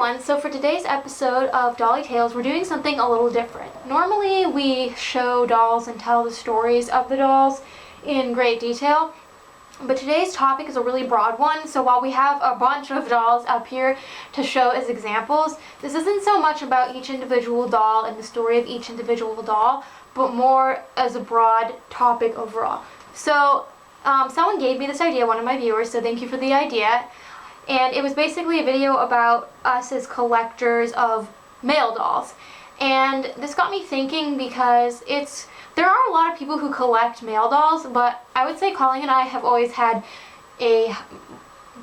everyone, so for today's episode of Dolly Tales, we're doing something a little different. Normally we show dolls and tell the stories of the dolls in great detail, but today's topic is a really broad one, so while we have a bunch of dolls up here to show as examples, this isn't so much about each individual doll and the story of each individual doll, but more as a broad topic overall. So someone gave me this idea, one of my viewers, so thank you for the idea. And it was basically a video about us as collectors of male dolls. And this got me thinking because there are a lot of people who collect male dolls, but I would say Colleen and I have always had a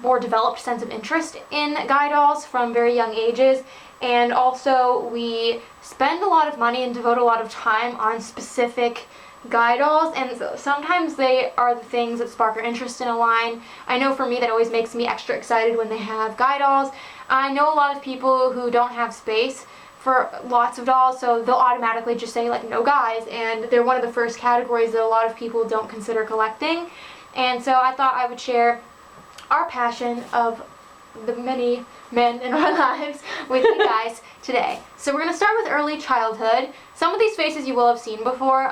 more developed sense of interest in guy dolls from very young ages. And also we spend a lot of money and devote a lot of time on specific guy dolls, and sometimes they are the things that spark our interest in a line. I know for me that always makes me extra excited when they have guy dolls. I know a lot of people who don't have space for lots of dolls, so they'll automatically just say like no guys, and they're one of the first categories that a lot of people don't consider collecting. And so I thought I would share our passion of the many men in our lives with you guys today. So we're going to start with early childhood. Some of these faces you will have seen before,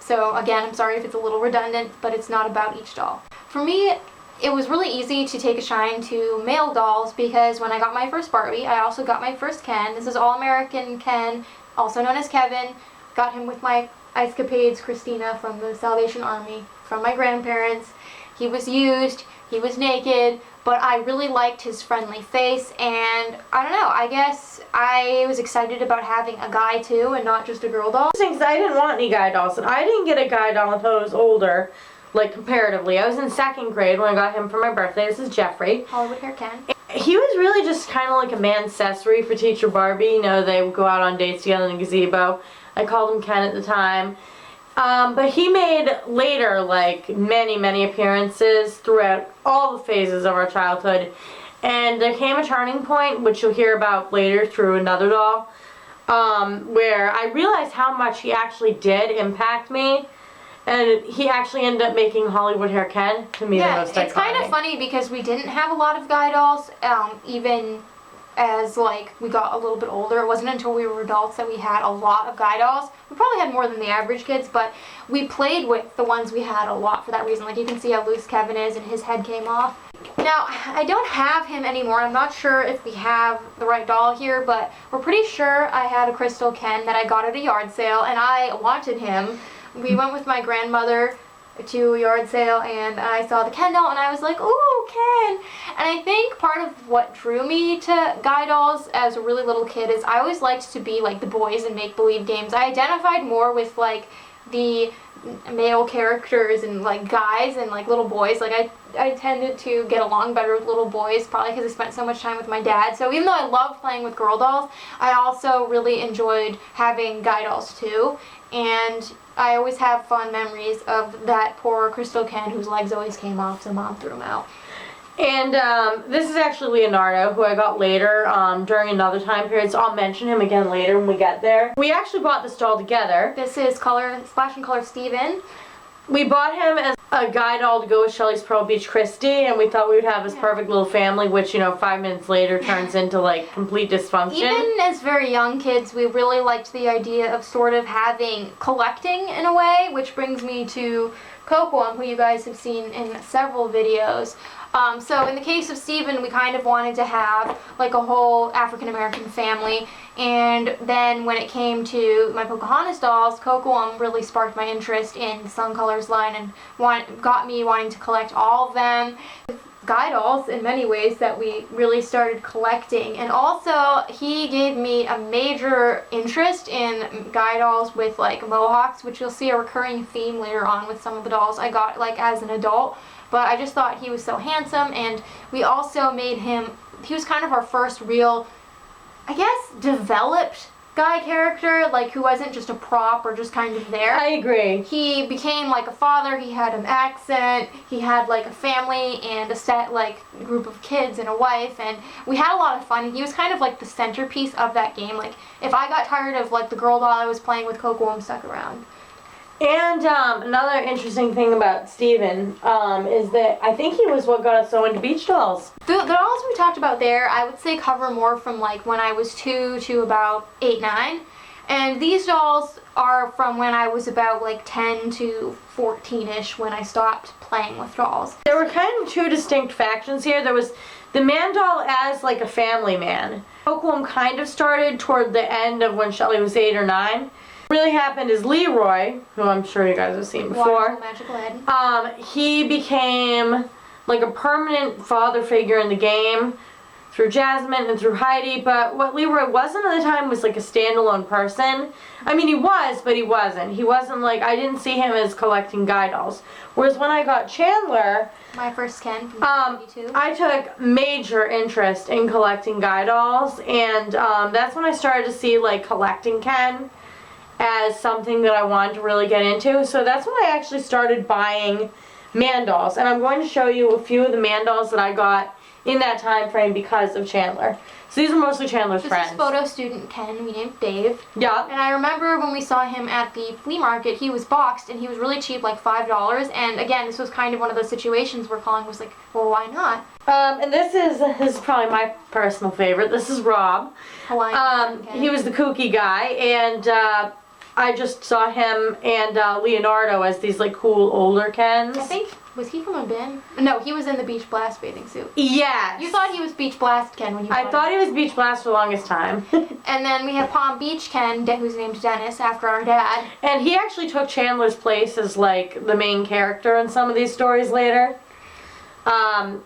so again, I'm sorry if it's a little redundant, but it's not about each doll. For me, it was really easy to take a shine to male dolls because when I got my first Barbie, I also got my first Ken. This is All-American Ken, also known as Kevin. Got him with my Ice Capades Christina from the Salvation Army, from my grandparents. He was used, he was naked, but I really liked his friendly face, and I don't know, I guess I was excited about having a guy too and not just a girl doll. I didn't want any guy dolls, and I didn't get a guy doll until I was older, like comparatively. I was in 2nd grade when I got him for my birthday. This is Jeffrey. Hollywood hair Ken. He was really just kind of like a man-accessory for Teacher Barbie. You know, they would go out on dates together in the gazebo. I called him Ken at the time. But he made later, like, many appearances throughout all the phases of our childhood. And there came a turning point, which you'll hear about later through another doll, where I realized how much he actually did impact me. And he actually ended up making Hollywood hair Ken to me the most iconic. It's kind of funny because we didn't have a lot of guy dolls, even as like we got a little bit older. It wasn't until we were adults that we had a lot of guy dolls. We probably had more than the average kids, but we played with the ones we had a lot for that reason. Like you can see how loose Kevin is and his head came off. Now, I don't have him anymore. I'm not sure if we have the right doll here, but we're pretty sure I had a Crystal Ken that I got at a yard sale, and I wanted him. We went with my grandmother to a yard sale, and I saw the Ken doll, and I was like, ooh, Ken! And I think part of what drew me to guy dolls as a really little kid is I always liked to be like the boys in make-believe games. I identified more with like the male characters and like guys and like little boys. Like I tended to get along better with little boys, probably because I spent so much time with my dad. So even though I loved playing with girl dolls, I also really enjoyed having guy dolls too. And I always have fond memories of that poor Crystal Ken whose legs always came off, so Mom threw him out. And this is actually Leonardo, who I got later during another time period, so I'll mention him again later when we get there. We actually bought this doll together. This is Splash and Color Steven. We bought him as a guy doll to go with Shelly's Pearl Beach Christie, and we thought we would have this perfect little family, which, you know, 5 minutes later turns into, like, complete dysfunction. Even as very young kids, we really liked the idea of sort of having collecting in a way, which brings me to Cocoam, who you guys have seen in several videos. So in the case of Steven, we kind of wanted to have like a whole African-American family, and then when it came to my Pocahontas dolls, Cocoam really sparked my interest in the Sun Colors line and got me wanting to collect all of them. Guy dolls in many ways that we really started collecting, and also he gave me a major interest in guy dolls with like mohawks, which you'll see a recurring theme later on with some of the dolls I got like as an adult. But I just thought he was so handsome, and we also made him, he was kind of our first real, I guess, developed guy character, like who wasn't just a prop or just kind of there. I agree. He became like a father, he had an accent, he had like a family and a set like group of kids and a wife, and we had a lot of fun. He was kind of like the centerpiece of that game. Like if I got tired of like the girl doll I was playing with, Cocoam stuck around. And another interesting thing about Steven is that I think he was what got us so into beach dolls. The dolls we talked about there, I would say cover more from like when I was 2 to about 8, 9. And these dolls are from when I was about like 10 to 14-ish when I stopped playing with dolls. There were kind of two distinct factions here. There was the man doll as like a family man. Hookworm kind of started toward the end of when Shelly was 8 or 9. What really happened is Leroy, who I'm sure you guys have seen before, Wonderful Magical Ed. he became like a permanent father figure in the game through Jasmine and through Heidi, but what Leroy wasn't at the time was like a standalone person. I mean, he was, but he wasn't. He wasn't like, I didn't see him as collecting guy dolls. Whereas when I got Chandler, My first Ken from 1992. I took major interest in collecting guy dolls, and that's when I started to see like collecting Ken as something that I wanted to really get into. So that's when I actually started buying man dolls, and I'm going to show you a few of the man dolls that I got in that time frame because of Chandler. So these are mostly Chandler's friends. This is photo student Ken, we named Dave. Yeah. And I remember when we saw him at the flea market, he was boxed and he was really cheap, like $5. And again, this was kind of one of those situations where Colin was like, well, why not? And this is probably my personal favorite. This is Rob. Hawaiian Ken. He was the kooky guy, and I just saw him and Leonardo as these like cool older Kens. I think, was he from a bin? No, he was in the Beach Blast bathing suit. Yes. You thought he was Beach Blast Ken when you I thought he was Beach Blast for the longest time. And then we have Palm Beach Ken, who's named Dennis after our dad. And he actually took Chandler's place as like the main character in some of these stories later.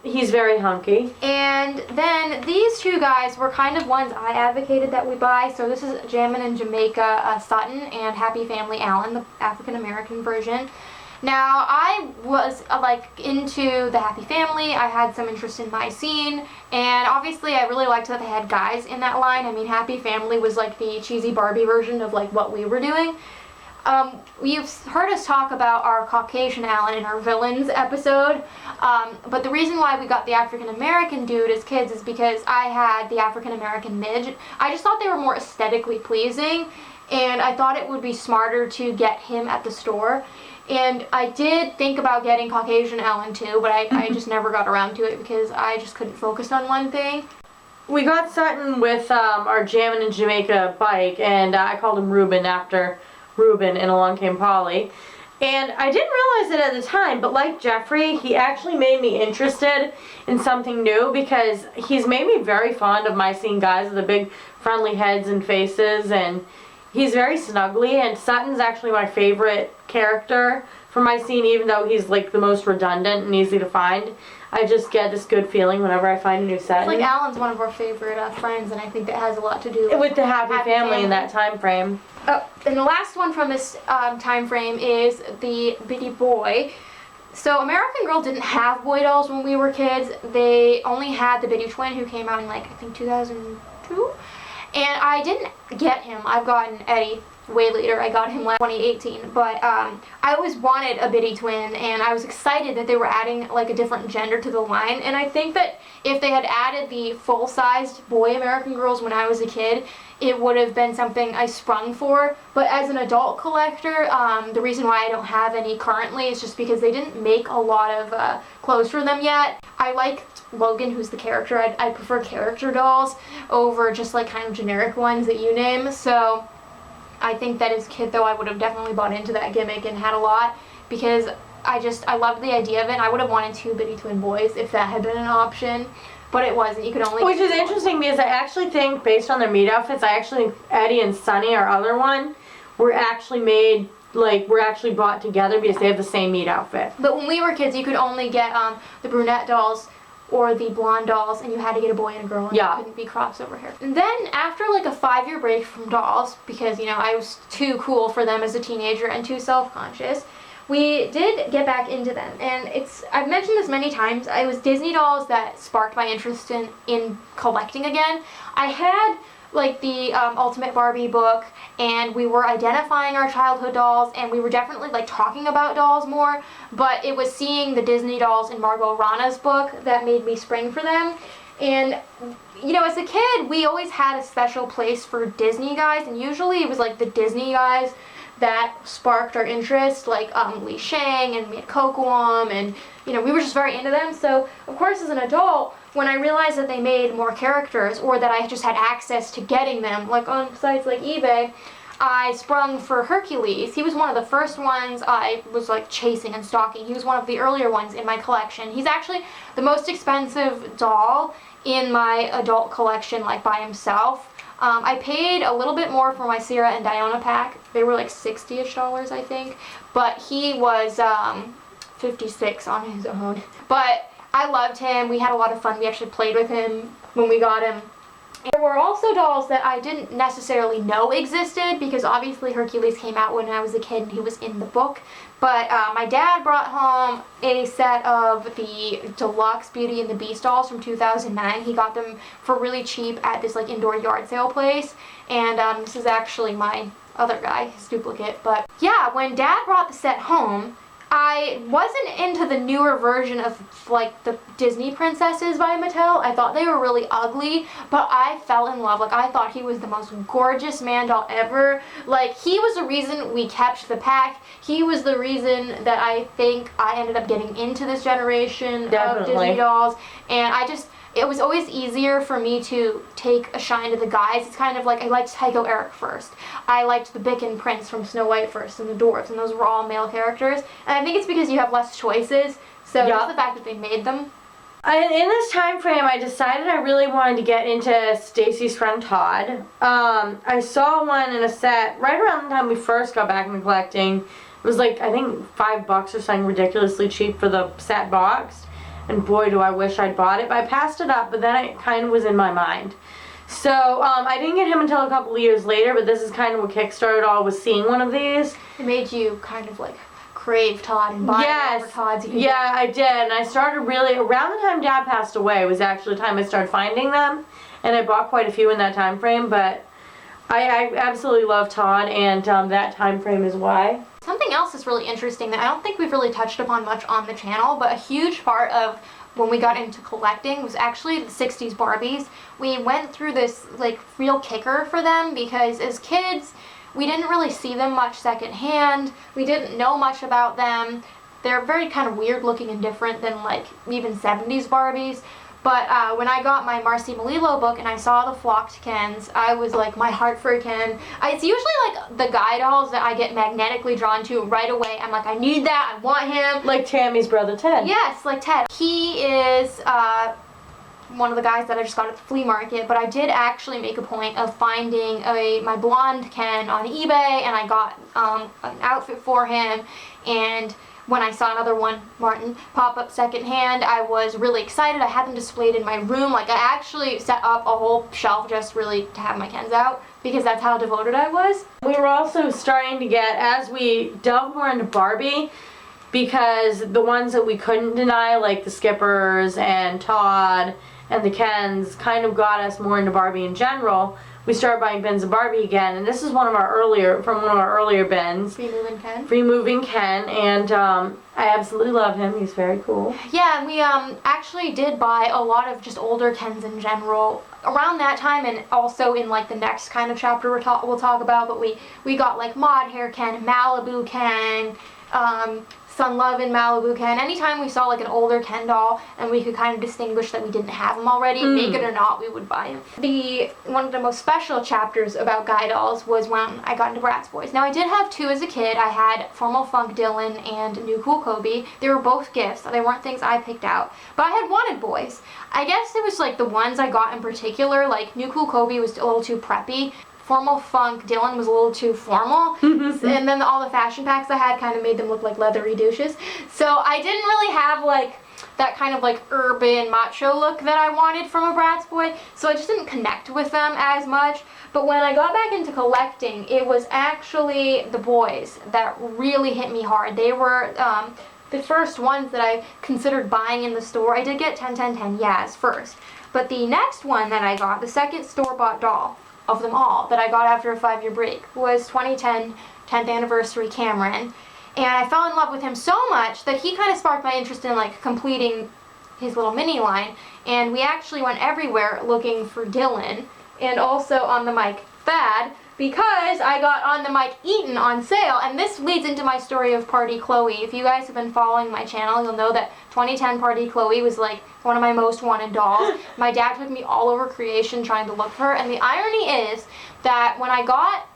He's very hunky. And then these two guys were kind of ones I advocated that we buy. So this is Jammin' in Jamaica Sutton and Happy Family Allen, the African American version. Now, I was like into the Happy Family. I had some interest in My Scene, and obviously I really liked that they had guys in that line. I mean, Happy Family was like the cheesy Barbie version of like what we were doing. You've heard us talk about our Caucasian Allen in our villains episode, but the reason why we got the African American dude as kids is because I had the African American midge. I just thought they were more aesthetically pleasing, and I thought it would be smarter to get him at the store. And I did think about getting Caucasian Allen too, but I just never got around to it because I just couldn't focus on one thing. We got Sutton with our Jammin' in Jamaica bike, and I called him Ruben after Ruben in Along Came Polly. And I didn't realize it at the time, but like Jeffrey, he actually made me interested in something new because he's made me very fond of My Scene guys with the big friendly heads and faces, and he's very snuggly, and Sutton's actually my favorite character for My Scene, even though he's like the most redundant and easy to find. I just get this good feeling whenever I find a new Sutton. Like Alan's one of our favorite friends, and I think that has a lot to do with the Happy Family in that time frame. Oh, and the last one from this time frame is the Bitty Boy. So American Girl didn't have boy dolls when we were kids. They only had the Bitty Twin, who came out in like I think 2002. And I didn't get him. I've gotten Eddie way later. I got him like 2018. But I always wanted a Bitty Twin, and I was excited that they were adding like a different gender to the line. And I think that if they had added the full-sized boy American Girls when I was a kid, it would have been something I sprung for. But as an adult collector, the reason why I don't have any currently is just because they didn't make a lot of clothes for them yet. I liked Logan, who's the character. I prefer character dolls over just like kind of generic ones that you name. So I think that as a kid though, I would have definitely bought into that gimmick and had a lot because I loved the idea of it. I would have wanted 2 Bitty Twin boys if that had been an option. But it wasn't. You could only. Which is interesting because I actually think, based on their meat outfits, I actually think Eddie and Sunny, our other one, were actually made, like, were actually bought together because they have the same meat outfit. But when we were kids, you could only get the brunette dolls or the blonde dolls, and you had to get a boy and a girl, and yeah. It couldn't be crossover hair. And then, after like a 5-year break from dolls, because, you know, I was too cool for them as a teenager and too self-conscious, we did get back into them, and I've mentioned this many times, it was Disney dolls that sparked my interest in collecting again. I had like the Ultimate Barbie book, and we were identifying our childhood dolls, and we were definitely like talking about dolls more, but it was seeing the Disney dolls in Margot Rana's book that made me spring for them. And you know, as a kid, we always had a special place for Disney guys, and usually it was like the Disney guys that sparked our interest, like Li Shang, and we had Kocoum, and you know, we were just very into them. So of course as an adult, when I realized that they made more characters, or that I just had access to getting them, like on sites like eBay, I sprung for Hercules. He was one of the first ones I was like chasing and stalking. He was one of the earlier ones in my collection. He's actually the most expensive doll in my adult collection, like by himself. I paid a little bit more for my Sierra and Diona pack. They were like $60-ish, I think. But he was 56 on his own. But I loved him. We had a lot of fun. We actually played with him when we got him. There were also dolls that I didn't necessarily know existed, because obviously Hercules came out when I was a kid and he was in the book. But my dad brought home a set of the deluxe Beauty and the Beast dolls from 2009. He got them for really cheap at this like indoor yard sale place. And this is actually my other guy, his duplicate. But yeah, when Dad brought the set home, I wasn't into the newer version of like the Disney princesses by Mattel. I thought they were really ugly, but I fell in love. Like, I thought he was the most gorgeous man doll ever. Like, he was the reason we kept the pack. He was the reason that I think I ended up getting into this generation of Disney dolls. And it was always easier for me to take a shine to the guys. It's kind of like I liked Tycho Eric first. I liked the Bicken Prince from Snow White first, and the dwarves, and those were all male characters. And I think it's because you have less choices, so just the fact that they made them. In this time frame, I decided I really wanted to get into Stacy's friend Todd. I saw one in a set right around the time we first got back into collecting. It was like, I think $5 or something ridiculously cheap for the set box. And boy, do I wish I'd bought it. But I passed it up, but then it kind of was in my mind. So I didn't get him until a couple of years later, but this is kind of what kickstarted all, was seeing one of these. It made you kind of like crave Todd and buy whatever Todds you could get. I did. And I started really, around the time Dad passed away was actually the time I started finding them. And I bought quite a few in that time frame, but I absolutely love Todd, and that time frame is why. Something else that's really interesting that I don't think we've really touched upon much on the channel, but a huge part of when we got into collecting was actually the 60s Barbies. We went through this like real kicker for them, because as kids we didn't really see them much secondhand. We didn't know much about them. They're very kind of weird looking and different than like even 70s Barbies. But when I got my Marcy Melillo book and I saw the flocked Kens, I was like, my heart for a Ken. It's usually like the guy dolls that I get magnetically drawn to right away. I'm like, I need that, I want him. Like Tammy's brother Ted. Yes, like Ted. He is one of the guys that I just got at the flea market, but I did actually make a point of finding my blonde Ken on eBay, and I got an outfit for him. And when I saw another one, Martin, pop up secondhand, I was really excited. I had them displayed in my room. Like, I actually set up a whole shelf just really to have my Kens out, because that's how devoted I was. We were also starting to get, as we delved more into Barbie, because the ones that we couldn't deny, like the Skippers and Todd and the Kens, kind of got us more into Barbie in general. We started buying bins of Barbie again, and this is one of our earlier bins. Free Moving Ken. Free Moving Ken, and I absolutely love him. He's very cool. Yeah, and we actually did buy a lot of just older Kens in general around that time, and also in like the next kind of chapter we'll talk about. But we got like Mod Hair Ken, Malibu Ken, Sun Love and Malibu Ken. Anytime we saw like an older Ken doll and we could kind of distinguish that we didn't have them already, make it or not, we would buy him. One of the most special chapters about guy dolls was when I got into Bratz boys. Now, I did have two as a kid. I had Formal Funk Dylan and New Cool Kobe. They were both gifts. They weren't things I picked out. But I had wanted boys. I guess it was like the ones I got in particular, like New Cool Kobe was a little too preppy. Formal Funk Dylan was a little too formal, and then all the fashion packs I had kind of made them look like leathery douches. So I didn't really have like that kind of like urban macho look that I wanted from a Bratz boy, so I just didn't connect with them as much. But when I got back into collecting, it was actually the boys that really hit me hard. They were the first ones that I considered buying in the store. I did get 10, 10, 10 Yaz first, but the next one that I got, the second store-bought doll of them all that I got after a 5-year break, was 2010 10th anniversary Cameron. And I fell in love with him so much that he kind of sparked my interest in like completing his little mini line. And we actually went everywhere looking for Dylan, and also on the Mike Fad because I got On the Mike Eaton on sale, and this leads into my story of Party Chloe. If you guys have been following my channel, you'll know that 2010 Party Chloe was like one of my most wanted dolls. My dad took me all over creation trying to look for her, and the irony is that when I got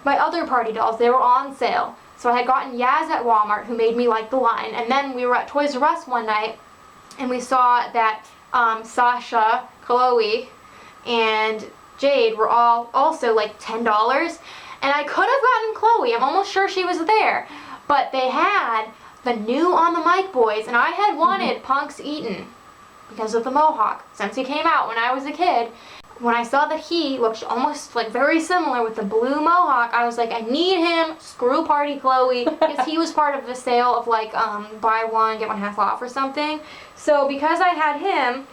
my other party dolls, they were on sale. So I had gotten Yaz at Walmart, who made me like the line, and then we were at Toys R Us one night, and we saw that Sasha, Chloe, and Jade were all also like $10, and I could have gotten Chloe. I'm almost sure she was there, but they had the new On the Mike boys, and I had wanted Punk's Eaton because of the mohawk since he came out when I was a kid. When I saw that he looked almost like very similar with the blue mohawk, I was like, I need him. Screw Party Chloe, because he was part of the sale of like buy one get one half off or something. So because I had him,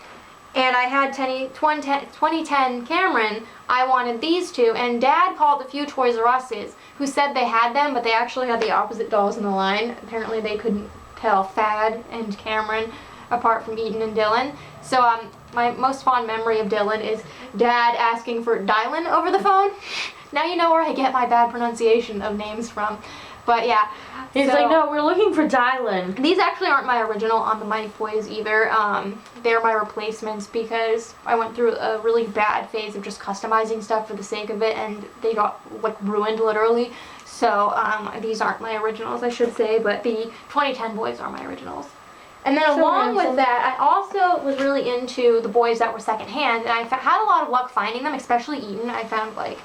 and I had 2010 Cameron, I wanted these two, and Dad called a few Toys R Us's who said they had them, but they actually had the opposite dolls in the line. Apparently they couldn't tell Thad and Cameron apart from Eaton and Dylan. So my most fond memory of Dylan is Dad asking for Dylan over the phone. Now you know where I get my bad pronunciation of names from. But yeah. He's like, no, we're looking for Dylan. These actually aren't my original On the Mike boys either. They're my replacements because I went through a really bad phase of just customizing stuff for the sake of it, and they got like ruined literally. So these aren't my originals, I should say, but the 2010 boys are my originals. And then along with that, I also was really into the boys that were secondhand, and I had a lot of luck finding them, especially Eaton. I found like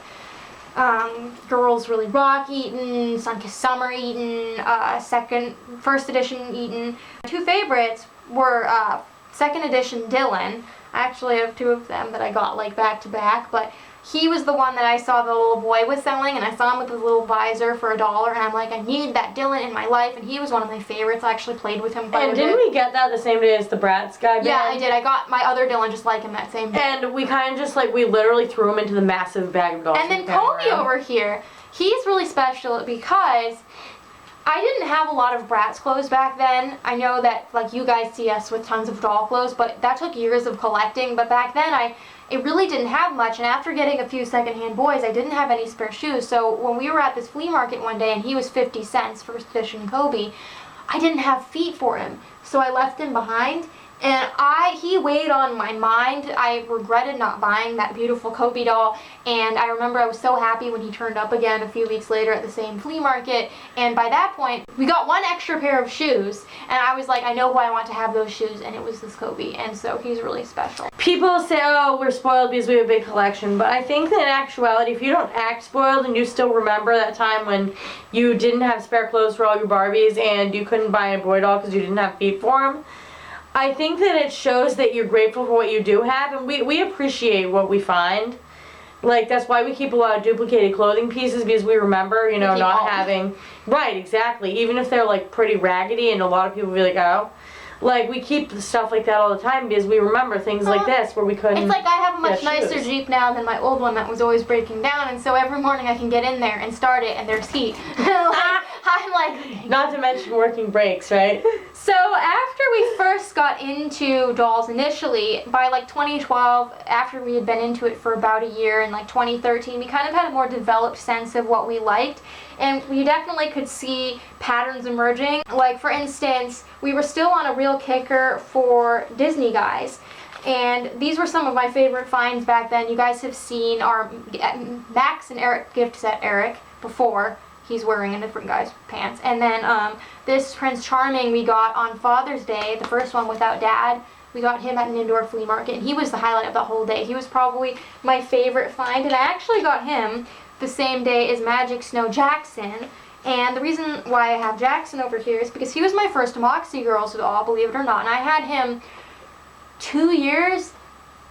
Girls Really Rock Eaton, Sunkissed Summer Eaton, first edition Eaton. My two favorites were second edition Dylan. I actually have two of them that I got like back to back, but he was the one that I saw the little boy was selling, and I saw him with his little visor for $1, and I'm like, I need that Dylan in my life, and he was one of my favorites. I actually played with him quite a bit. And didn't we get that the same day as the Bratz guy? Yeah, I did. I got my other Dylan just like him that same day. And we kind of just like, we literally threw him into the massive bag of dolls. And then Kobe over here, he's really special because I didn't have a lot of Bratz clothes back then. I know that like you guys see us with tons of doll clothes, but that took years of collecting. But back then it really didn't have much, and after getting a few secondhand boys, I didn't have any spare shoes. So when we were at this flea market one day, and he was 50 cents, first edition Kobe, I didn't have feet for him. So I left him behind, and he weighed on my mind. I regretted not buying that beautiful Kobe doll, and I remember I was so happy when he turned up again a few weeks later at the same flea market, and by that point, we got one extra pair of shoes, and I was like, I know why I want to have those shoes, and it was this Kobe, and so he's really special. People say, oh, we're spoiled because we have a big collection, but I think that in actuality, if you don't act spoiled and you still remember that time when you didn't have spare clothes for all your Barbies and you couldn't buy a boy doll because you didn't have feet for them, I think that it shows that you're grateful for what you do have, and we appreciate what we find. Like, that's why we keep a lot of duplicated clothing pieces, because we remember, you know, not having... Right, exactly. Even if they're, like, pretty raggedy, and a lot of people will be like, oh... Like, we keep stuff like that all the time because we remember things like this where we couldn't. It's like I have a much nicer Jeep now than my old one that was always breaking down, and so every morning I can get in there and start it, and there's heat. I'm like... Not to mention working brakes, right? So after we first got into dolls initially, by like 2012, after we had been into it for about a year, in like 2013, we kind of had a more developed sense of what we liked. And we definitely could see patterns emerging. Like, for instance, we were still on a real kicker for Disney guys. And these were some of my favorite finds back then. You guys have seen our Max and Eric gift set Eric before. He's wearing a different guy's pants. And then this Prince Charming we got on Father's Day, the first one without Dad. We got him at an indoor flea market, and he was the highlight of the whole day. He was probably my favorite find, and I actually got him the same day as Magic Snow Jackson. And the reason why I have Jackson over here is because he was my first Moxie Girls doll, believe it or not. And I had him 2 years,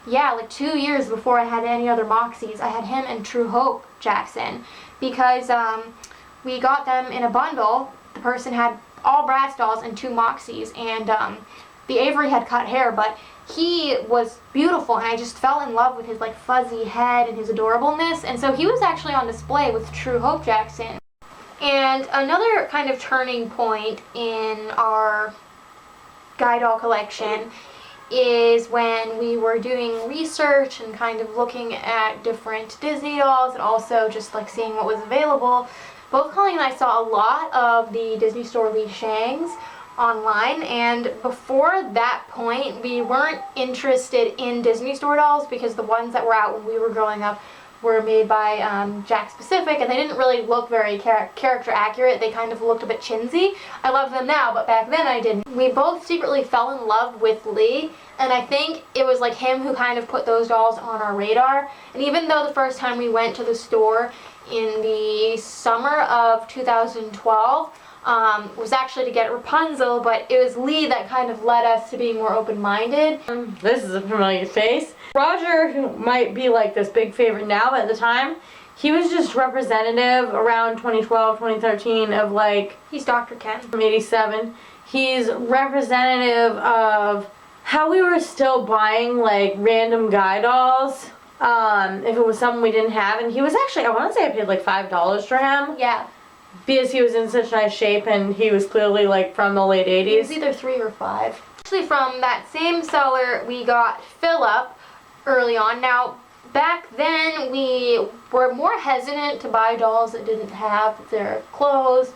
like 2 years before I had any other Moxies. I had him and True Hope Jackson because we got them in a bundle. The person had all Bratz dolls and 2 Moxies, and the Avery had cut hair, but he was beautiful, and I just fell in love with his like fuzzy head and his adorableness, and so he was actually on display with True Hope Jackson. And another kind of turning point in our guy doll collection is when we were doing research and kind of looking at different Disney dolls and also just like seeing what was available. Both Colleen and I saw a lot of the Disney Store Li Shangs online, and before that point we weren't interested in Disney Store dolls because the ones that were out when we were growing up were made by Jakks Pacific, and they didn't really look very character accurate. They kind of looked a bit chintzy. I love them now, but back then I didn't. We both secretly fell in love with Lee, and I think it was like him who kind of put those dolls on our radar. And even though the first time we went to the store in the summer of 2012 was actually to get Rapunzel, but it was Lee that kind of led us to being more open-minded. This is a familiar face. Roger, who might be like this big favorite now, but at the time, he was just representative around 2012, 2013 of like... He's Dr. Ken. From 87. He's representative of how we were still buying like random guy dolls. If it was something we didn't have. And he was actually, I want to say I paid like $5 for him. Yeah. Because he was in such nice shape and he was clearly like from the late 80s. It was either 3 or 5. Actually, from that same seller, we got Philip early on. Now, back then, we were more hesitant to buy dolls that didn't have their clothes,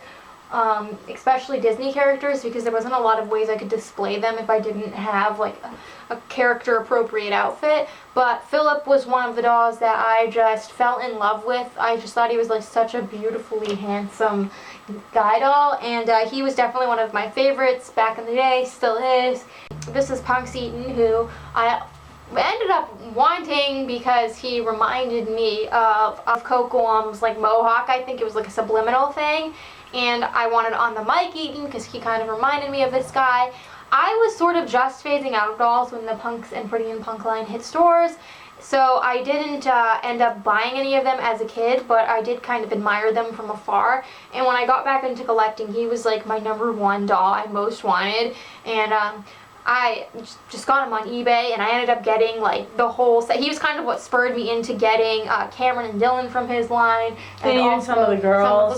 especially Disney characters, because there wasn't a lot of ways I could display them if I didn't have like a character appropriate outfit. But Philip was one of the dolls that I just fell in love with. I just thought he was like such a beautifully handsome guy doll, and he was definitely one of my favorites back in the day, still is. This is Punks Eaton, who I ended up wanting because he reminded me of Cocoam's like mohawk. I think it was like a subliminal thing, and I wanted on the Mike Eaton because he kind of reminded me of this guy. I was sort of just phasing out of dolls when the Punks and Pretty and Punk line hit stores, so I didn't end up buying any of them as a kid, but I did kind of admire them from afar. And when I got back into collecting, he was like my #1 doll I most wanted, and I just got him on eBay, and I ended up getting like the whole set. He was kind of what spurred me into getting Cameron and Dylan from his line, and also some of the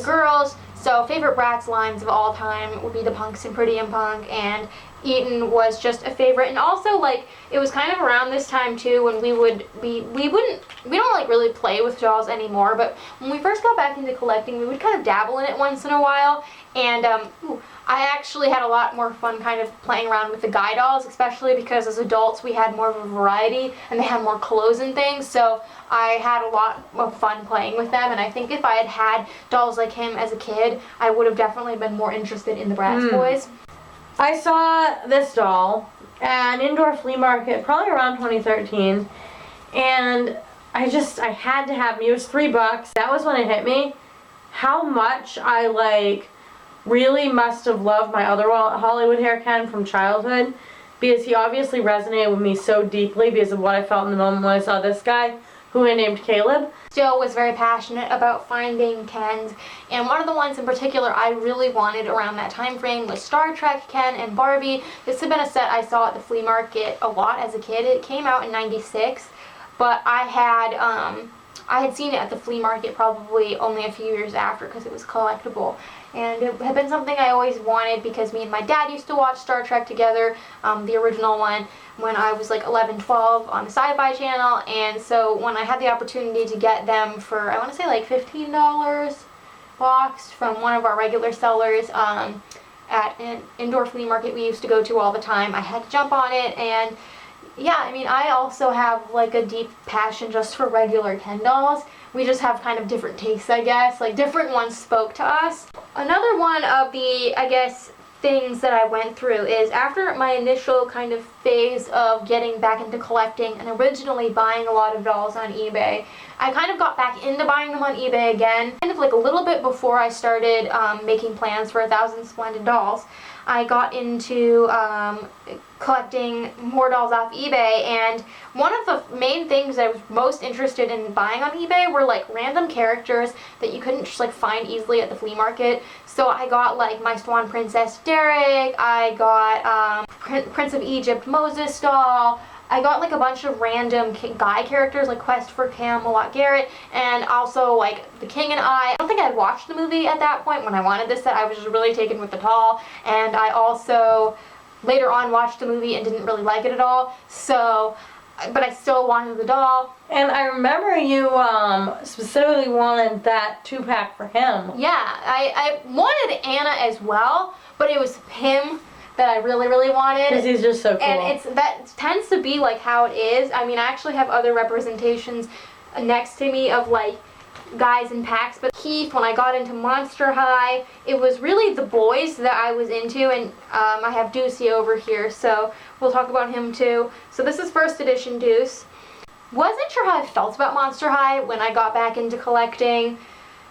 girls. So favorite Bratz lines of all time would be the Punks and Pretty and Punk, and Eaton was just a favorite. And also like it was kind of around this time too when we don't like really play with dolls anymore, but when we first got back into collecting, we would kind of dabble in it once in a while, and I actually had a lot more fun kind of playing around with the guy dolls, especially because as adults we had more of a variety and they had more clothes and things, so I had a lot of fun playing with them. And I think if I had had dolls like him as a kid, I would have definitely been more interested in the Bratz boys. I saw this doll at an indoor flea market probably around 2013, and I had to have me. It was $3. That was when it hit me how much I like really must have loved my other Hollywood hair Ken from childhood, because he obviously resonated with me so deeply because of what I felt in the moment when I saw this guy, who I named Caleb. Still was very passionate about finding Kens, and one of the ones in particular I really wanted around that time frame was Star Trek Ken and Barbie. This had been a set I saw at the flea market a lot as a kid. It came out in '96, but I had seen it at the flea market probably only a few years after because it was collectible. And it had been something I always wanted because me and my dad used to watch Star Trek together, the original one, when I was like 11, 12 on the Sci-Fi Channel. And so when I had the opportunity to get them for, I want to say like $15 boxed from one of our regular sellers at an indoor flea market we used to go to all the time, I had to jump on it. And yeah, I mean, I also have like a deep passion just for regular Ken dolls. We just have kind of different tastes, I guess. Like different ones spoke to us. Another one of the, I guess, things that I went through is after my initial kind of phase of getting back into collecting and originally buying a lot of dolls on eBay, I kind of got back into buying them on eBay again, kind of like a little bit before I started making plans for 1,000 Splendid Dolls. I got into collecting more dolls off eBay, and one of the main things I was most interested in buying on eBay were like random characters that you couldn't just like find easily at the flea market. So I got like my Swan Princess Derek, I got Prince of Egypt Moses doll, I got like a bunch of random guy characters like Quest for Camelot Garrett, and also like The King and I don't think I had watched the movie at that point when I wanted this set. I was just really taken with the doll. And I also later on watched the movie and didn't really like it at all. So, but I still wanted the doll. And I remember you specifically wanted that 2-pack for him. Yeah, I wanted Anna as well, but it was him that I really, really wanted. Because he's just so cool. And that tends to be like how it is. I mean, I actually have other representations next to me of like guys in packs, but Keith, when I got into Monster High, it was really the boys that I was into, and I have Deucey over here, so we'll talk about him too. So this is first edition Deuce. Wasn't sure how I felt about Monster High when I got back into collecting,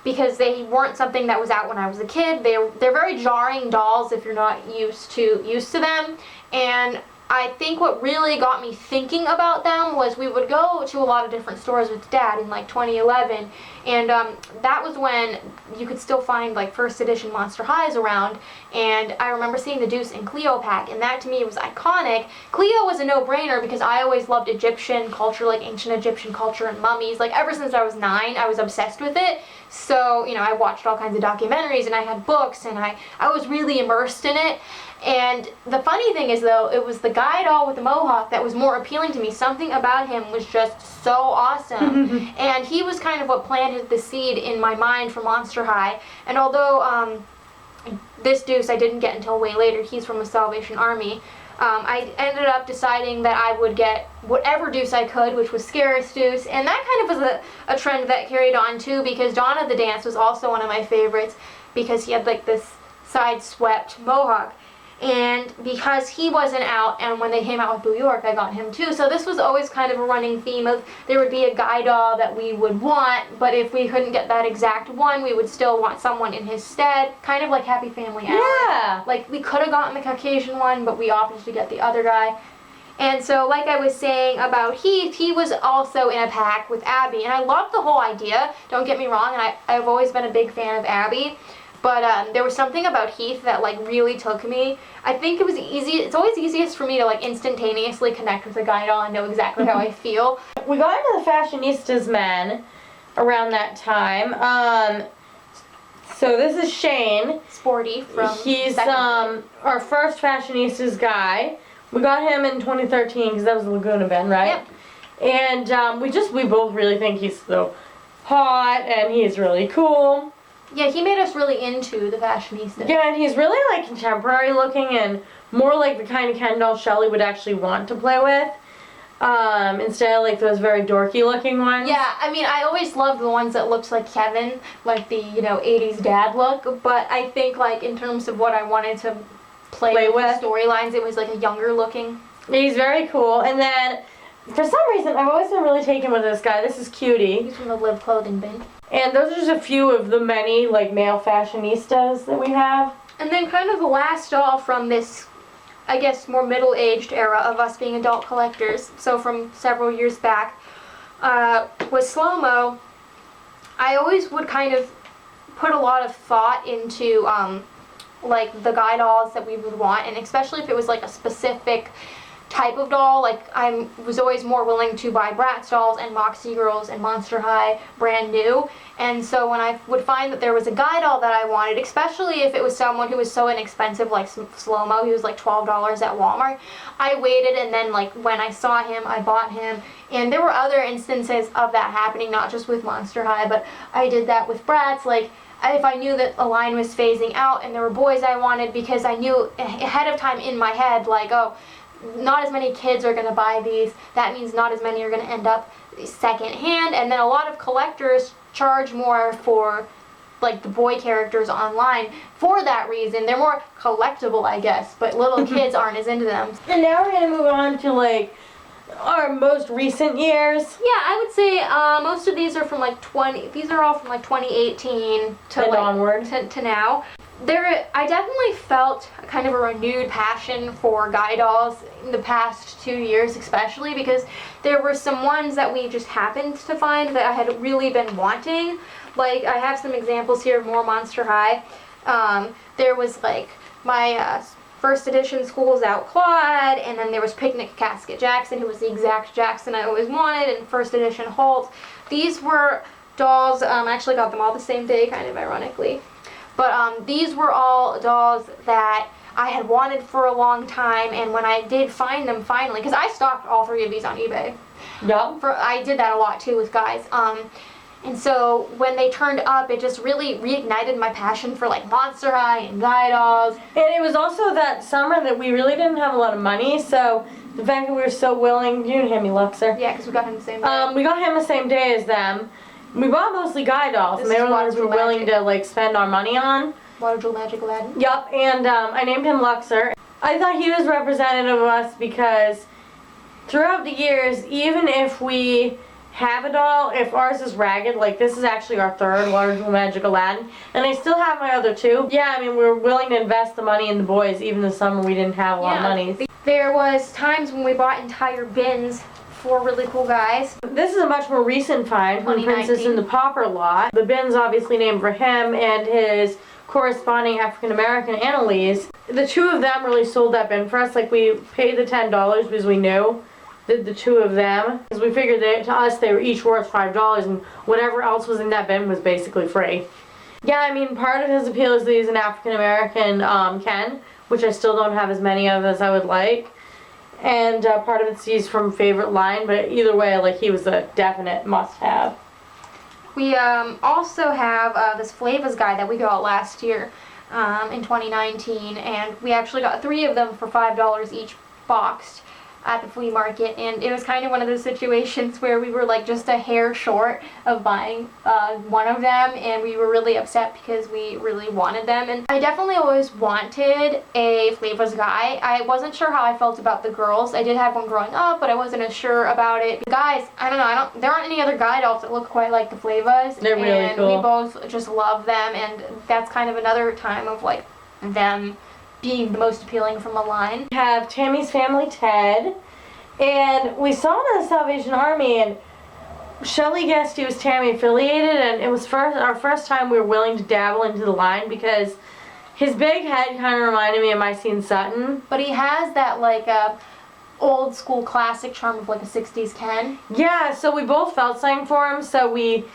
because they weren't something that was out when I was a kid. They're very jarring dolls if you're not used to them, and I think what really got me thinking about them was we would go to a lot of different stores with Dad in like 2011, and that was when you could still find like first edition Monster Highs around, and I remember seeing the Deuce and Cleo pack, and that to me was iconic. Cleo was a no-brainer because I always loved Egyptian culture, like ancient Egyptian culture and mummies. Like ever since I was 9, I was obsessed with it. So, you know, I watched all kinds of documentaries and I had books and I was really immersed in it. And the funny thing is, though, it was the guy doll with the mohawk that was more appealing to me. Something about him was just so awesome. And he was kind of what planted the seed in my mind for Monster High. And although this Deuce I didn't get until way later, he's from the Salvation Army, I ended up deciding that I would get whatever Deuce I could, which was Scarus Deuce. And that kind of was a trend that carried on, too, because Dawn of the Dance was also one of my favorites because he had, like, this side-swept mohawk. And because he wasn't out, and when they came out with Blue York, I got him too. So this was always kind of a running theme of there would be a guy doll that we would want, but if we couldn't get that exact one, we would still want someone in his stead. Kind of like Happy Family Hour. Yeah. Like, we could have gotten the Caucasian one, but we opted to get the other guy. And so, like I was saying about Heath, he was also in a pack with Abby. And I loved the whole idea, don't get me wrong, and I've always been a big fan of Abby. But there was something about Heath that like really took me. I think it was easy. It's always easiest for me to like instantaneously connect with a guy doll and know exactly how I feel. We got into the Fashionistas men around that time. So this is Shane. Sporty from He's our first Fashionistas guy. We got him in 2013 because that was the Laguna Ben, right? Yep. And we both really think he's so hot and he's really cool. Yeah, he made us really into the Fashionistas. Yeah, and he's really like contemporary looking and more like the kind of Ken doll Shelly would actually want to play with. Instead of like those very dorky looking ones. Yeah, I mean, I always loved the ones that looked like Kevin, like the, 80s dad look, but I think like in terms of what I wanted to play with storylines, it was like a younger looking. He's very cool, and then for some reason I've always been really taken with this guy. This is Cutie. He's from the Live Clothing Bin. And those are just a few of the many like male fashionistas that we have. And then kind of the last doll from this, I guess, more middle-aged era of us being adult collectors, so from several years back, was Slow-Mo. I always would kind of put a lot of thought into like the guy dolls that we would want, and especially if it was like a specific type of doll. Like I was always more willing to buy Bratz dolls and Moxie Girls and Monster High brand new, and so when I would find that there was a guy doll that I wanted, especially if it was someone who was so inexpensive like Slow-Mo, he was like $12 at Walmart, I waited, and then like when I saw him, I bought him. And there were other instances of that happening, not just with Monster High, but I did that with Bratz. Like if I knew that a line was phasing out and there were boys I wanted, because I knew ahead of time in my head, like, oh, not as many kids are going to buy these, that means not as many are going to end up second hand. And then a lot of collectors charge more for like the boy characters online for that reason. They're more collectible, I guess, but little kids aren't as into them. And now we're going to move on to like our most recent years. Yeah, I would say most of these are from like these are all from like 2018 to and like onward to now. I definitely felt kind of a renewed passion for guy dolls in the past 2 years, especially because there were some ones that we just happened to find that I had really been wanting. Like, I have some examples here of more Monster High. There was like my first edition School's Out Claude, and then there was Picnic Casket Jackson, who was the exact Jackson I always wanted, and first edition Holt. These were dolls, I actually got them all the same day, kind of ironically. But these were all dolls that I had wanted for a long time, and when I did find them finally, because I stocked all 3 of these on eBay. Yep. I did that a lot too with guys. And so when they turned up, it just really reignited my passion for like Monster High and Guy dolls. And it was also that summer that we really didn't have a lot of money, so the fact that we were so willing, you didn't hand me Luxor. Yeah, because we got him the same day. We got him the same day as them. We bought mostly Guy dolls, and they were the ones we were willing to like spend our money on. Water Jewel Magic Aladdin. Yup, and I named him Luxor. I thought he was representative of us because throughout the years, even if we have a doll, if ours is ragged, like this is actually our 3rd Water Jewel Magic Aladdin, and I still have my other 2. Yeah, I mean, we were willing to invest the money in the boys, even the summer we didn't have a lot of money. There was times when we bought entire bins for really cool guys. This is a much more recent find from Princess and the Pauper lot. The bin's obviously named for him and his corresponding African American Annalise. The 2 of them really sold that bin for us. Like, we paid the $10 because we knew that the 2 of them, because we figured that to us they were each worth $5, and whatever else was in that bin was basically free. Yeah, I mean, part of his appeal is that he's an African American Ken, which I still don't have as many of as I would like. And part of it's he's from favorite line, but either way, like, he was a definite must-have. We also have this Flavas guy that we got last year in 2019, and we actually got 3 of them for $5 each boxed at the flea market, and it was kind of one of those situations where we were like just a hair short of buying one of them, and we were really upset because we really wanted them. And I definitely always wanted a Flavas guy. I wasn't sure how I felt about the girls. I did have one growing up, but I wasn't as sure about it. Guys, I don't know, there aren't any other guy dolls that look quite like the Flavas. They're really cool. And we both just love them, and that's kind of another time of like them being the most appealing from a line. We have Tammy's Family Ted, and we saw him in the Salvation Army, and Shelly guessed he was Tammy affiliated, and it was our first time we were willing to dabble into the line because his big head kind of reminded me of My Scene Sutton. But he has that like old school classic charm of like a 60s Ken. Yeah, so we both felt something for him, so we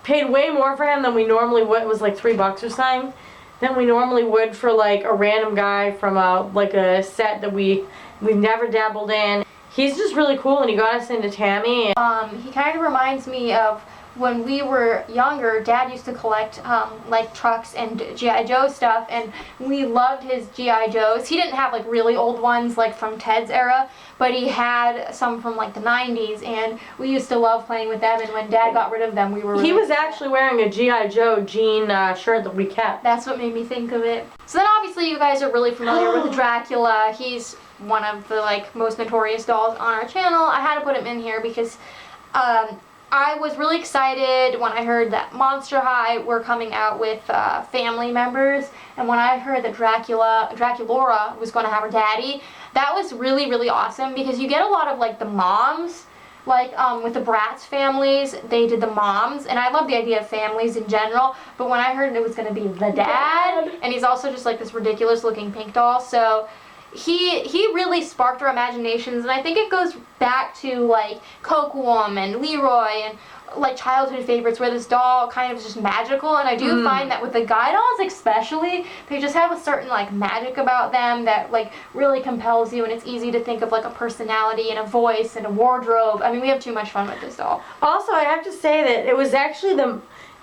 paid way more for him than we normally would. It was like $3 or something. Than we normally would for like a random guy from a set that we've never dabbled in. He's just really cool, and he got us into Tammy. He kind of reminds me of when we were younger. Dad used to collect like trucks and G.I. Joe stuff, and we loved his G.I. Joes. He didn't have like really old ones like from Ted's era, but he had some from like the 90s, and we used to love playing with them, and when Dad got rid of them, we were really... He was actually wearing a G.I. Joe jean shirt that we kept. That's what made me think of it. So then obviously you guys are really familiar with Dracula. He's one of the like most notorious dolls on our channel. I had to put him in here because I was really excited when I heard that Monster High were coming out with family members, and when I heard that Draculaura was going to have her daddy, that was really, really awesome because you get a lot of like the moms, like with the Bratz families, they did the moms, and I love the idea of families in general, but when I heard it was going to be the dad, and he's also just like this ridiculous looking pink doll, so he really sparked our imaginations, and I think it goes back to like Cocoam and Leroy and like childhood favorites where this doll kind of is just magical, and I do find that with the guy dolls especially, they just have a certain like magic about them that like really compels you, and it's easy to think of like a personality and a voice and a wardrobe. I mean, we have too much fun with this doll. Also, I have to say that it was actually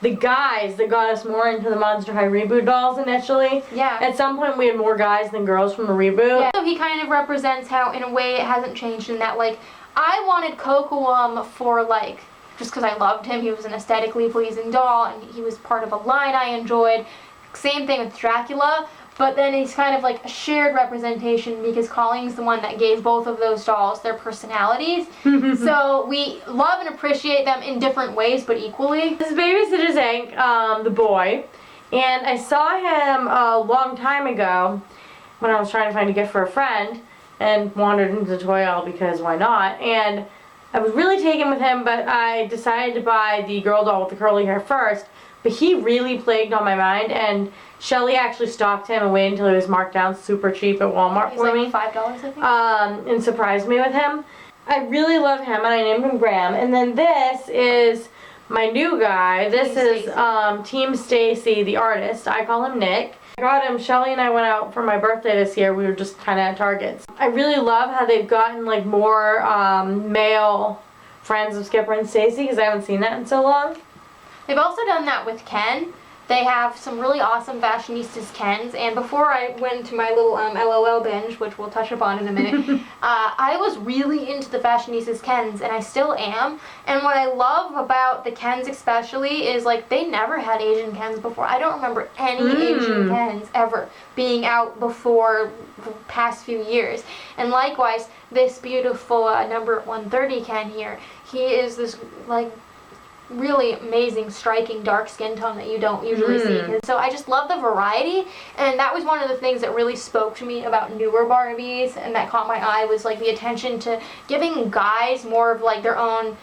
the guys that got us more into the Monster High reboot dolls initially. Yeah. At some point we had more guys than girls from the reboot. Yeah. So he kind of represents how in a way it hasn't changed in that like I wanted Cocoam for like just because I loved him. He was an aesthetically pleasing doll, and he was part of a line I enjoyed. Same thing with Dracula, but then he's kind of like a shared representation because Colleen's the one that gave both of those dolls their personalities. So we love and appreciate them in different ways, but equally. This is Babysitter's Inc., the boy, and I saw him a long time ago when I was trying to find a gift for a friend and wandered into the toy aisle because why not, and I was really taken with him, but I decided to buy the girl doll with the curly hair first, but he really plagued on my mind, and Shelly actually stocked him and waited until he was marked down super cheap at Walmart for me. He's like $5, I think. And surprised me with him. I really love him, and I named him Graham. And then this is my new guy. This is Team Stacy, the artist. I call him Nick. got him. Shelly and I went out for my birthday this year. We were just kind of at Target's. I really love how they've gotten like more male friends of Skipper and Stacy because I haven't seen that in so long. They've also done that with Ken. They have some really awesome Fashionistas Kens, and before I went to my little LOL binge, which we'll touch upon in a minute, I was really into the Fashionistas Kens, and I still am. And what I love about the Kens especially is, like, they never had Asian Kens before. I don't remember any Asian Kens ever being out before the past few years. And likewise, this beautiful number 130 Ken here, he is this, like, really amazing, striking dark skin tone that you don't usually see. So I just love the variety, and that was one of the things that really spoke to me about newer Barbies, and that caught my eye was like the attention to giving guys more of like their own,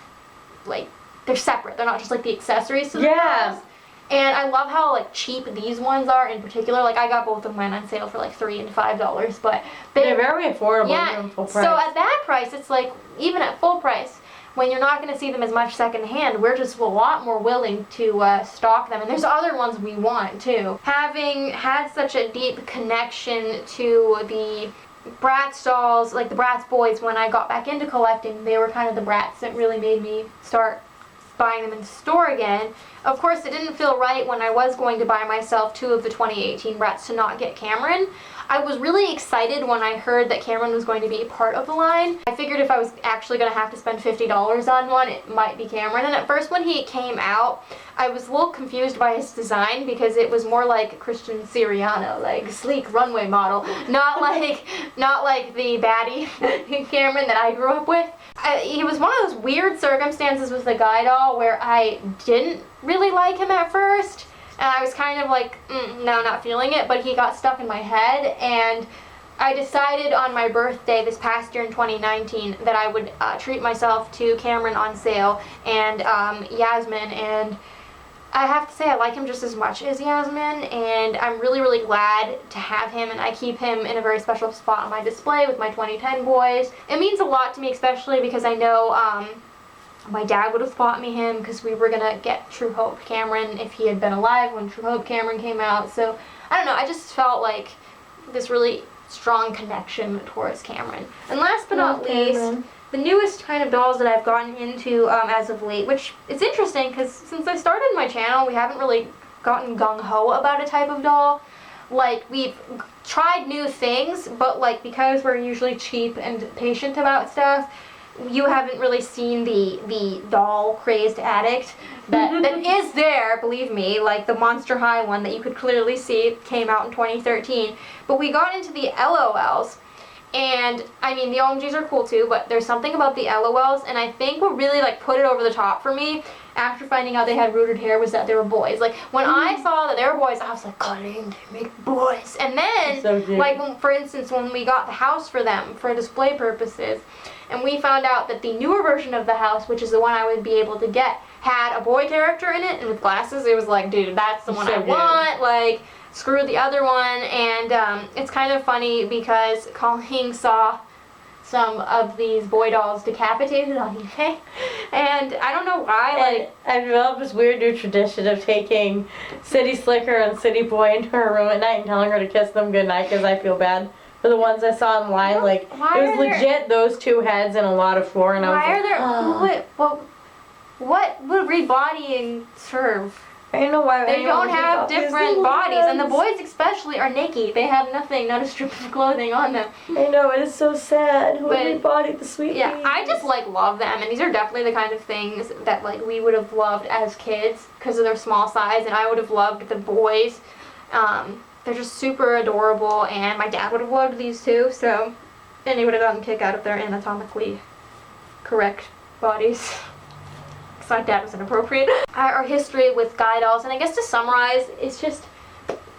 like they're separate. They're not just like the accessories to the dolls. And I love how like cheap these ones are in particular. Like I got both of mine on sale for like $3 and $5, but they're very affordable. Yeah. Full price. So at that price, it's like even at full price, when you're not going to see them as much secondhand, we're just a lot more willing to stock them. And there's other ones we want too. Having had such a deep connection to the Bratz dolls, like the Bratz boys, when I got back into collecting, they were kind of the Bratz that really made me start buying them in the store again. Of course, it didn't feel right when I was going to buy myself 2 of the 2018 Bratz to not get Cameron. I was really excited when I heard that Cameron was going to be a part of the line. I figured if I was actually going to have to spend $50 on one, it might be Cameron. And at first when he came out, I was a little confused by his design because it was more like Christian Siriano, like sleek runway model, not like the baddie Cameron that I grew up with. He was one of those weird circumstances with the guy doll where I didn't really like him at first. And I was kind of like, no, not feeling it, but he got stuck in my head, and I decided on my birthday this past year in 2019 that I would treat myself to Cameron on sale and Yasmin, and I have to say I like him just as much as Yasmin, and I'm really, really glad to have him, and I keep him in a very special spot on my display with my 2010 boys. It means a lot to me, especially because I know my dad would have bought me him because we were going to get True Hope Cameron if he had been alive when True Hope Cameron came out. So, I don't know, I just felt like this really strong connection towards Cameron. And last but not least, the newest kind of dolls that I've gotten into as of late, which is interesting because since I started my channel, we haven't really gotten gung-ho about a type of doll. Like, we've tried new things, but like because we're usually cheap and patient about stuff, you haven't really seen the doll crazed addict that is there, believe me, like the Monster High one that you could clearly see came out in 2013. But we got into the LOLs, and I mean the OMGs are cool too, but there's something about the LOLs, and I think what really like put it over the top for me after finding out they had rooted hair was that they were boys. Like when I saw that they were boys, I was like, God dang, they make boys. And then like for instance when we got the house for them for display purposes, and we found out that the newer version of the house, which is the one I would be able to get, had a boy character in it and with glasses. It was like, dude, that's the one I want. Like, screw the other one. And it's kind of funny because Colleen saw some of these boy dolls decapitated on eBay, and I don't know why. Like, I've developed this weird new tradition of taking City Slicker and City Boy into her room at night and telling her to kiss them goodnight because I feel bad. For the ones I saw online, like, it was legit those two heads and a lot of floor, and I was like, what would rebodying serve? I don't know why. They don't have different bodies, and the boys especially are naked. They have nothing, not a strip of clothing on them. I know, it is so sad. Who would rebody the sweet babies? I just, like, love them, and these are definitely the kind of things that, like, we would have loved as kids because of their small size, and I would have loved the boys. They're just super adorable, and my dad would have loved these too, so, and he would have gotten a kick out of their anatomically correct bodies. Because my dad was inappropriate. Our history with guy dolls, and I guess to summarize, it's just,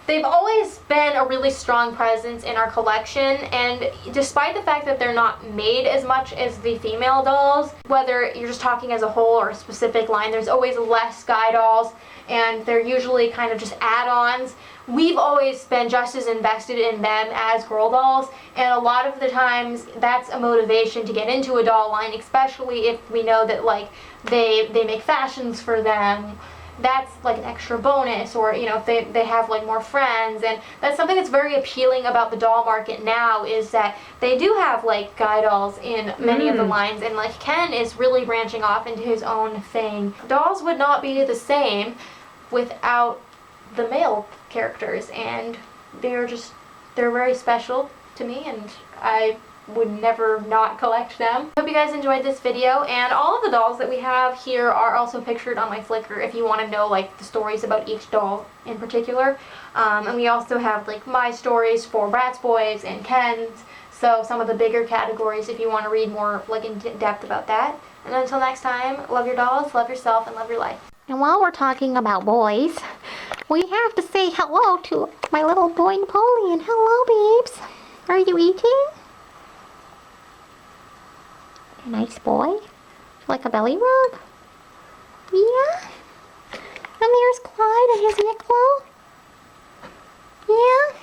they've always been a really strong presence in our collection, and despite the fact that they're not made as much as the female dolls, whether you're just talking as a whole or a specific line, there's always less guy dolls, and they're usually kind of just add-ons. We've always been just as invested in them as girl dolls, and a lot of the times that's a motivation to get into a doll line, especially if we know that like they make fashions for them that's like an extra bonus, or you know, if they have like more friends. And that's something that's very appealing about the doll market now, is that they do have like guy dolls in many of the lines, and like Ken is really branching off into his own thing. Dolls would not be the same without the male characters, and they're very special to me, and I would never not collect them. Hope you guys enjoyed this video, and all of the dolls that we have here are also pictured on my Flickr if you want to know like the stories about each doll in particular. And we also have like my stories for Bratz boys and Ken's, so some of the bigger categories if you want to read more like in depth about that. And until next time, love your dolls, love yourself, and love your life. And while we're talking about boys, we have to say hello to my little boy Napoleon. Hello, babes. Are you eating? Nice boy. Like a belly rub? Yeah? And there's Clyde and his Nick Flo. Yeah?